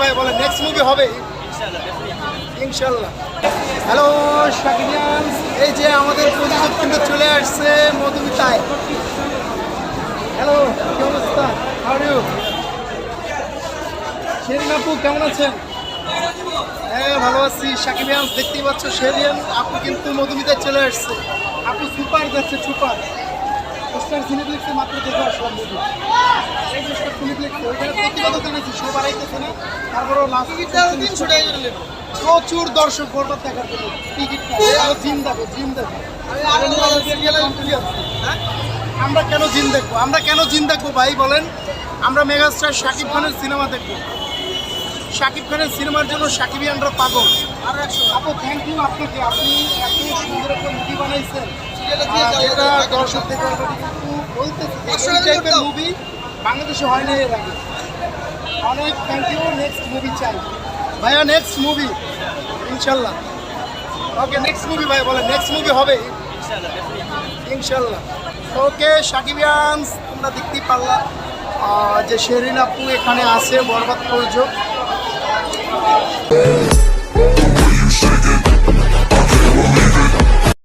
ভাই বলেন, next movie হবে ইনশাল্লাহ। হ্যালো শাকিবিয়ান্স, এই যে আমাদের প্রযোজক কিন্তু চলে আসছে মধুমিতায়। হ্যালো, কি অবস্থা? How are you? শেরিন আপু কেমন আছেন? হ্যাঁ ভালো আছি। শাকিবিয়ান্স দেখতেই পাচ্ছ, শেরিন আপু কিন্তু মধুমিতায় চলে আসছে। আপু সুপার যাচ্ছে, সুপার স্টার সিনেপ্লেক্সে মাত্র দেখে আসলাম মুভি। এই যে স্টার সিনেপ্লেক্সে ওইখানে প্রতিবাদও জানাচ্ছি, সব আড়াইতেছে না, তারপরেও লাস্ট প্রচুর দর্শক বরবাদ দেখার জন্য টিকিট জিম দেবো, জিম দেবো। আমরা কেন জিম দেখবো? আমরা কেন জিম দেখবো ভাই বলেন? আমরা মেগাস্টার শাকিব খানের সিনেমা দেখবো। শাকিব খানের সিনেমার জন্য শাকিবিয়ানরা পাগল। আপু থ্যাংক ইউ আপনাকে, আপনি এত সুন্দর একটা মুভি বানাইছেন যেটা দর্শক থেকে অলরেডি কিন্তু বলতেছে এই টাইপের মুভি বাংলাদেশে হয় না এর আগে। অনেক থ্যাংক ইউ। নেক্সট মুভি চাই ভাইয়া, নেক্সট মুভি ইনশাল্লাহ। ওকে নেক্সট মুভি ভাই বলেন, নেক্সট মুভি হবে ইনশাল্লাহ। ওকে শাকিবিয়ানস, তোমরা দেখতেই পারলা যে শেরিন আপু এখানে আছে, বরবাদ প্রযোজক।